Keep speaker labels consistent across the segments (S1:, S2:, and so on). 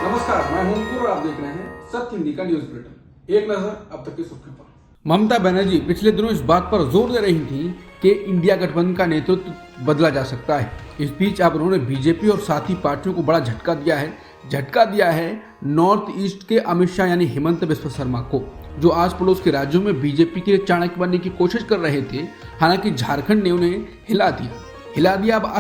S1: नमस्कार, मैं हूं अंकुर और आप देख रहे हैं सत्य हिंदी का न्यूज बुलेटिन। एक नजर अब तक की सुर्खियों पर। ममता बनर्जी पिछले दिनों इस बात पर जोर दे रही थी कि इंडिया गठबंधन का नेतृत्व बदला जा सकता है। इस बीच अब उन्होंने बीजेपी और साथी पार्टियों को बड़ा झटका दिया है नॉर्थ ईस्ट के अमित शाह यानी हेमंत बिस्वा शर्मा को, जो आस पड़ोस के राज्यों में बीजेपी के चाणक्य बनने की कोशिश कर रहे थे। हालांकि झारखंड ने उन्हें हिला दिया। अब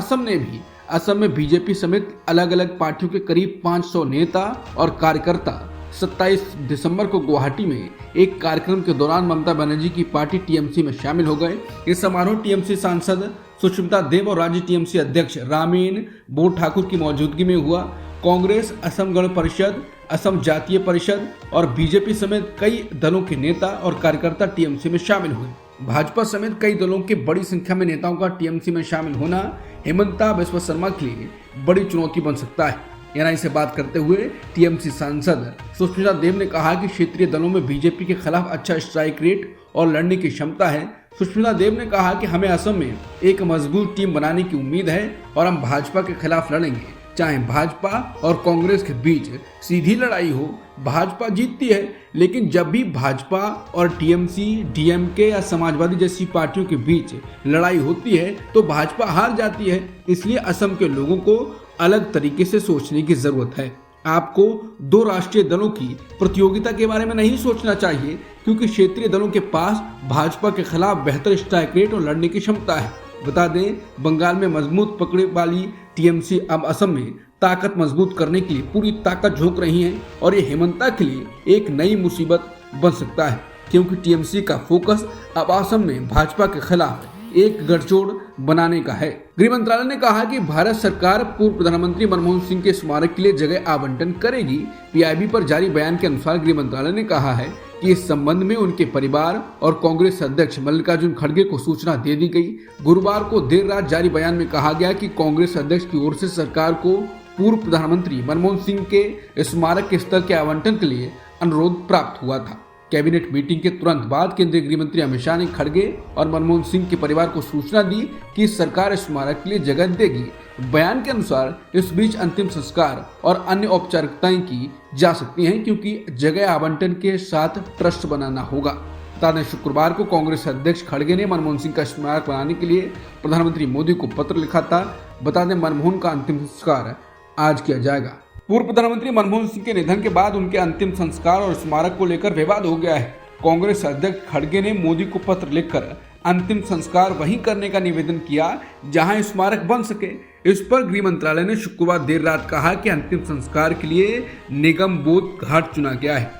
S1: असम में बीजेपी समेत अलग अलग पार्टियों के करीब 500 नेता और कार्यकर्ता 27 दिसंबर को गुवाहाटी में एक कार्यक्रम के दौरान ममता बनर्जी की पार्टी टीएमसी में शामिल हो गए। इस समारोह टीएमसी सांसद सुष्मिता देव और राज्य टीएमसी अध्यक्ष रामेन बोर ठाकुर की मौजूदगी में हुआ। कांग्रेस, असम गण परिषद, असम जातीय परिषद और बीजेपी समेत कई दलों के नेता और कार्यकर्ता टीएमसी में शामिल हुए। भाजपा समेत कई दलों के बड़ी संख्या में नेताओं का टीएमसी में शामिल होना हेमंता बिस्वा शर्मा के लिए बड़ी चुनौती बन सकता है। एनआई से बात करते हुए टीएमसी सांसद सुष्मिता देव ने कहा कि क्षेत्रीय दलों में बीजेपी के खिलाफ अच्छा स्ट्राइक रेट और लड़ने की क्षमता है। सुष्मिता देव ने कहा कि हमें असम में एक मजबूत टीम बनाने की उम्मीद है और हम भाजपा के खिलाफ लड़ेंगे। चाहे भाजपा और कांग्रेस के बीच सीधी लड़ाई हो, भाजपा जीतती है, लेकिन जब भी भाजपा और टीएमसी, डीएमके या समाजवादी जैसी पार्टियों के बीच लड़ाई होती है तो भाजपा हार जाती है। इसलिए असम के लोगों को अलग तरीके से सोचने की जरूरत है। आपको दो राष्ट्रीय दलों की प्रतियोगिता के बारे में नहीं सोचना चाहिए, क्योंकि क्षेत्रीय दलों के पास भाजपा के खिलाफ बेहतर स्ट्राइक रेट और लड़ने की क्षमता है। बता दें, बंगाल में मजबूत पकड़ वाली टीएमसी अब असम में ताकत मजबूत करने के लिए पूरी ताकत झोंक रही है और ये हेमंता के लिए एक नई मुसीबत बन सकता है, क्योंकि टीएमसी का फोकस अब असम में भाजपा के खिलाफ एक गठजोड़ बनाने का है। गृह मंत्रालय ने कहा कि भारत सरकार पूर्व प्रधानमंत्री मनमोहन सिंह के स्मारक के लिए जगह आवंटन करेगी। पीआईबी पर जारी बयान के अनुसार गृह मंत्रालय ने कहा है कि इस संबंध में उनके परिवार और कांग्रेस अध्यक्ष मल्लिकार्जुन खड़गे को सूचना दे दी गई। गुरुवार को देर रात जारी बयान में कहा गया कि कांग्रेस अध्यक्ष की ओर से सरकार को पूर्व प्रधानमंत्री मनमोहन सिंह के स्मारक के स्थल के आवंटन के लिए अनुरोध प्राप्त हुआ था। कैबिनेट मीटिंग के तुरंत बाद केंद्रीय गृह मंत्री अमित शाह ने खड़गे और मनमोहन सिंह के परिवार को सूचना दी कि सरकार स्मारक के लिए जगह देगी। बयान के अनुसार इस बीच अंतिम संस्कार और अन्य औपचारिकताएं की जा सकती हैं, क्योंकि जगह आवंटन के साथ ट्रस्ट बनाना होगा। बता दें, शुक्रवार को कांग्रेस अध्यक्ष खड़गे ने मनमोहन सिंह का स्मारक बनाने के लिए प्रधानमंत्री मोदी को पत्र लिखा था। बता दें, मनमोहन का अंतिम संस्कार आज किया जाएगा। पूर्व प्रधानमंत्री मनमोहन सिंह के निधन के बाद उनके अंतिम संस्कार और स्मारक को लेकर विवाद हो गया है। कांग्रेस अध्यक्ष खड़गे ने मोदी को पत्र लिखकर अंतिम संस्कार वहीं करने का निवेदन किया जहां स्मारक बन सके। इस पर गृह मंत्रालय ने शुक्रवार देर रात कहा कि अंतिम संस्कार के लिए निगम बोध घाट चुना गया है।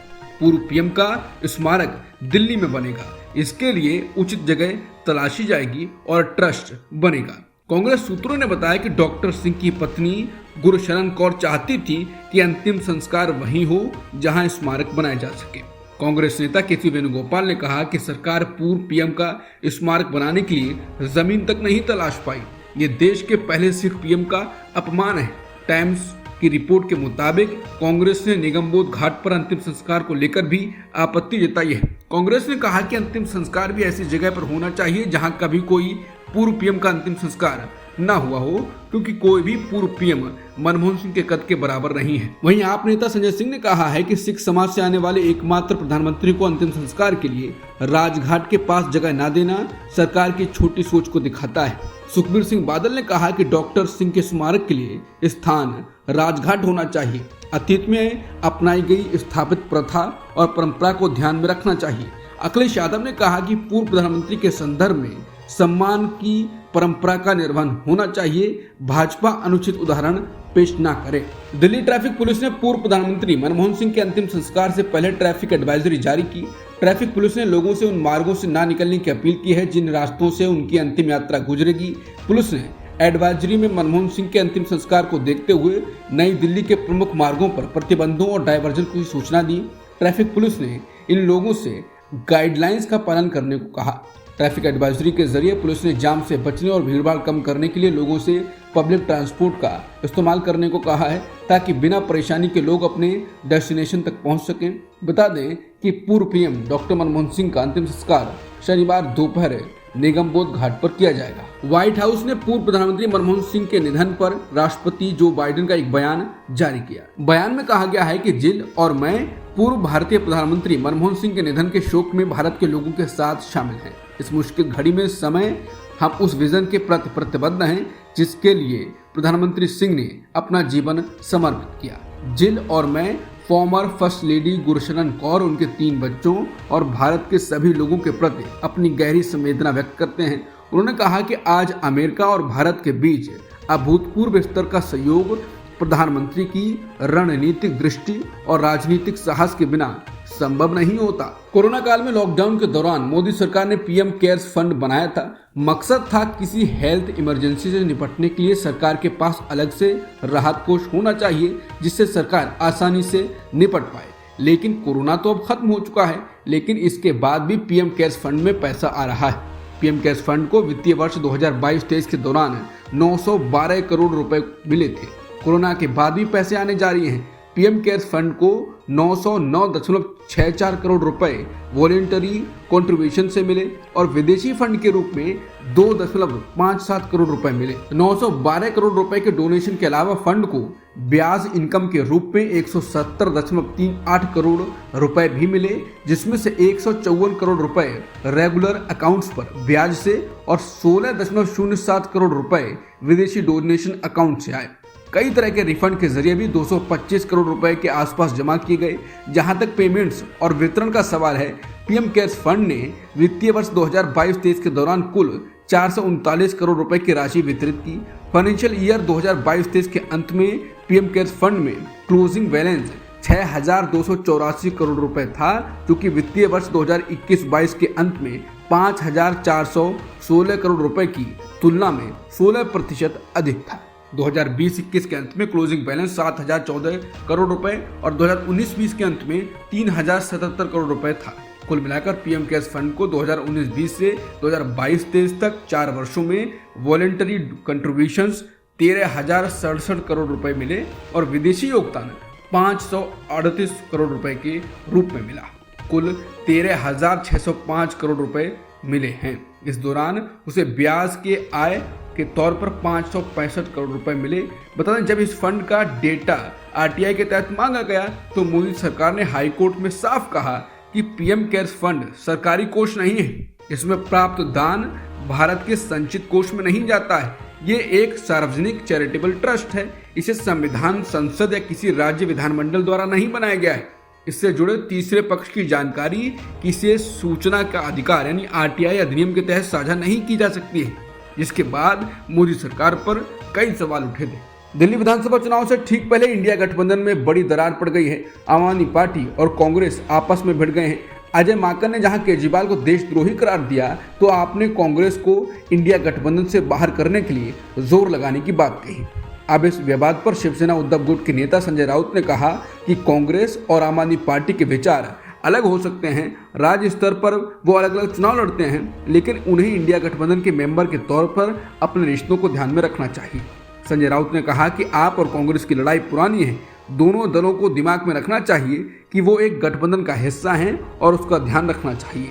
S1: पूर्व पीएम का स्मारक दिल्ली में बनेगा। इसके लिए उचित जगह तलाशी जाएगी और ट्रस्ट बनेगा। कांग्रेस सूत्रों ने बताया कि डॉक्टर सिंह की पत्नी गुरशरण कौर चाहती थी कि अंतिम संस्कार वहीं हो जहां स्मारक बनाया जा सके। कांग्रेस नेता केसी वेणुगोपाल ने कहा कि सरकार पूर्व पीएम का स्मारक बनाने के लिए जमीन तक नहीं तलाश पाई। ये देश के पहले सिख पीएम का अपमान है। टाइम्स की रिपोर्ट के मुताबिक कांग्रेस ने निगमबोध घाट पर अंतिम संस्कार को लेकर भी आपत्ति जताई है। कांग्रेस ने कहा कि अंतिम संस्कार भी ऐसी जगह पर होना चाहिए जहां कभी कोई पूर्व पीएम का अंतिम संस्कार न हुआ हो, क्योंकि कोई भी पूर्व पीएम मनमोहन सिंह के कद के बराबर नहीं है। वहीं आप नेता संजय सिंह ने कहा है कि सिख समाज से आने वाले एकमात्र प्रधानमंत्री को अंतिम संस्कार के लिए राजघाट के पास जगह न देना सरकार की छोटी सोच को दिखाता है। सुखबीर सिंह बादल ने कहा कि डॉक्टर सिंह के स्मारक के लिए स्थान राजघाट होना चाहिए। अतीत में अपनाई गई स्थापित प्रथा और परंपरा को ध्यान में रखना चाहिए। अखिलेश यादव ने कहा कि पूर्व प्रधानमंत्री के संदर्भ में सम्मान की परंपरा का निर्वहन होना चाहिए। भाजपा अनुचित उदाहरण पेश न करे। दिल्ली ट्रैफिक पुलिस ने पूर्व प्रधानमंत्री मनमोहन सिंह के अंतिम संस्कार से पहले ट्रैफिक एडवाइजरी जारी की। ट्रैफिक पुलिस ने लोगों से उन मार्गों से न निकलने की अपील की है जिन रास्तों से उनकी अंतिम यात्रा गुजरेगी। पुलिस ने एडवाइजरी में मनमोहन सिंह के अंतिम संस्कार को देखते हुए नई दिल्ली के प्रमुख मार्गों पर प्रतिबंधों और डायवर्जन की सूचना दी। ट्रैफिक पुलिस ने इन लोगों से गाइडलाइंस का पालन करने को कहा। ट्रैफिक एडवाइजरी के जरिए पुलिस ने जाम से बचने और भीड़भाड़ कम करने के लिए लोगों से पब्लिक ट्रांसपोर्ट का इस्तेमाल करने को कहा है, ताकि बिना परेशानी के लोग अपने डेस्टिनेशन तक पहुंच सकें। बता दें कि पूर्व पीएम डॉक्टर मनमोहन सिंह का अंतिम संस्कार शनिवार दोपहर निगमबोध घाट पर किया जाएगा। व्हाइट हाउस ने पूर्व प्रधानमंत्री मनमोहन सिंह के निधन पर राष्ट्रपति जो बाइडेन का एक बयान जारी किया। बयान में कहा गया है कि जिल और मैं पूर्व भारतीय प्रधानमंत्री मनमोहन सिंह के निधन के शोक में भारत के लोगों के साथ शामिल हैं। इस मुश्किल घड़ी में समय हम उस विजन के प्रति प्रतिबद्ध हैं जिसके लिए प्रधानमंत्री सिंह ने अपना जीवन समर्पित किया। जिल और मैं farmer first lady Gursharan Kaur, उनके 3 बच्चों और भारत के सभी लोगों के प्रति अपनी गहरी संवेदना व्यक्त करते हैं। उन्होंने कहा कि आज अमेरिका और भारत के बीच अभूतपूर्व स्तर का सहयोग प्रधानमंत्री की रणनीतिक दृष्टि और राजनीतिक साहस के बिना संभव नहीं होता। कोरोना काल में लॉकडाउन के दौरान मोदी सरकार ने पीएम केयर्स फंड बनाया था। मकसद था किसी हेल्थ इमरजेंसी से निपटने के लिए सरकार के पास अलग से राहत कोष होना चाहिए जिससे सरकार आसानी से निपट पाए। लेकिन कोरोना तो अब खत्म हो चुका है, लेकिन इसके बाद भी पीएम केयर्स फंड में पैसा आ रहा है। पीएम केयर्स फंड को वित्तीय वर्ष 2022-23 के दौरान 912 करोड़ रुपए मिले थे। कोरोना के बाद भी पैसे आने जारी हैं। पीएम केयर्स फंड को 909.64 करोड़ रुपए वॉलेंटरी कंट्रीब्यूशन से मिले और विदेशी फंड के रूप में 2.57 करोड़ रुपए मिले। 912 करोड़ रुपए के डोनेशन के अलावा फंड को ब्याज इनकम के रूप में 170.38 करोड़ रुपए भी मिले, जिसमें से 154 करोड़ रुपए रेगुलर अकाउंट्स पर ब्याज से और 16.07 करोड़ रुपए विदेशी डोनेशन अकाउंट से आए। कई तरह के रिफंड के जरिए भी 225 करोड़ रुपए के आसपास जमा किए गए। जहां तक पेमेंट्स और वितरण का सवाल है, पीएम केयर्स फंड ने वित्तीय वर्ष 2022-23 के दौरान कुल 439 करोड़ रुपए की राशि वितरित की। फाइनेंशियल ईयर 2022-23 के अंत में पीएम केयर्स फंड में क्लोजिंग बैलेंस 6,284 करोड़ रुपए था, जो कि वित्तीय वर्ष 2021-22 के अंत में 5,416 करोड़ रुपए की तुलना में 16% अधिक था। 2020-21 के अंत में क्लोजिंग बैलेंस 7,014 करोड़ रुपए और 2019-20 के अंत में 3,077 करोड़ रुपए था। कुल मिलाकर पीएम केयर्स फंड को 2019-20 से 2022-23 तक 4 वर्षों में वॉलेंटरी कंट्रीब्यूशंस 13,067 करोड़ रुपए मिले और विदेशी योगदान 538 करोड़ रुपए के रूप में मिला। कुल 13,605 करोड़ रुपए मिले हैं। इस दौरान उसे ब्याज के आय के तौर पर 565 करोड़ रुपए मिले। बता दें, जब इस फंड का डेटा आरटीआई के तहत मांगा गया तो मोदी सरकार ने हाई कोर्ट में साफ कहा कि पीएम केयर्स फंड सरकारी कोष नहीं है। इसमें प्राप्त दान भारत के संचित कोष में नहीं जाता है। ये एक सार्वजनिक चैरिटेबल ट्रस्ट है। इसे संविधान, संसद या किसी राज्य विधानमंडल द्वारा नहीं बनाया गया है। इससे जुड़े तीसरे पक्ष की जानकारी किसी सूचना का अधिकार यानी आरटीआई अधिनियम के तहत साझा नहीं की जा सकती है, जिसके बाद मोदी सरकार पर कई सवाल उठे थे। दिल्ली विधानसभा चुनाव से ठीक पहले इंडिया गठबंधन में बड़ी दरार पड़ गई है। आम आदमी पार्टी और कांग्रेस आपस में भिड़ गए हैं। अजय माकन ने जहां केजरीवाल को देशद्रोही करार दिया, तो आपने कांग्रेस को इंडिया गठबंधन से बाहर करने के लिए जोर लगाने की बात कही। अब इस विवाद पर शिवसेना उद्धव गुट के नेता संजय राउत ने कहा कि कांग्रेस और आम आदमी पार्टी के विचार अलग हो सकते हैं। राज्य स्तर पर वो अलग अलग चुनाव लड़ते हैं, लेकिन उन्हें इंडिया गठबंधन के मेंबर के तौर पर अपने रिश्तों को ध्यान में रखना चाहिए। संजय राउत ने कहा कि आप और कांग्रेस की लड़ाई पुरानी है। दोनों दलों को दिमाग में रखना चाहिए कि वो एक गठबंधन का हिस्सा हैं और उसका ध्यान रखना चाहिए।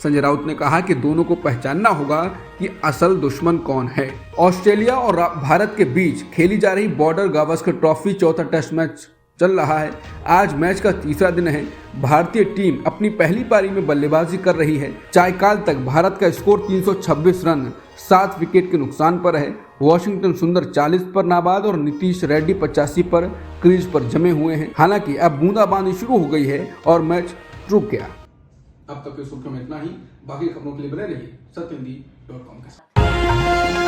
S1: संजय राउत ने कहा कि दोनों को पहचानना होगा कि असल दुश्मन कौन है। ऑस्ट्रेलिया और भारत के बीच खेली जा रही बॉर्डर गावस्कर ट्रॉफी चौथा टेस्ट मैच चल रहा है। आज मैच का तीसरा दिन है। भारतीय टीम अपनी पहली पारी में बल्लेबाजी कर रही है। चायकाल तक भारत का स्कोर 326 रन 7 विकेट के नुकसान पर है। वॉशिंगटन सुंदर 40 पर नाबाद और नीतीश रेड्डी 85 पर क्रीज पर जमे हुए हैं। हालांकि अब बूंदाबांदी शुरू हो गई है और मैच रुक गया।
S2: अब तक के सुर्खियों में इतना ही। बाकी खबरों के लिए बने रहिए सत्यहिंदी.com के साथ।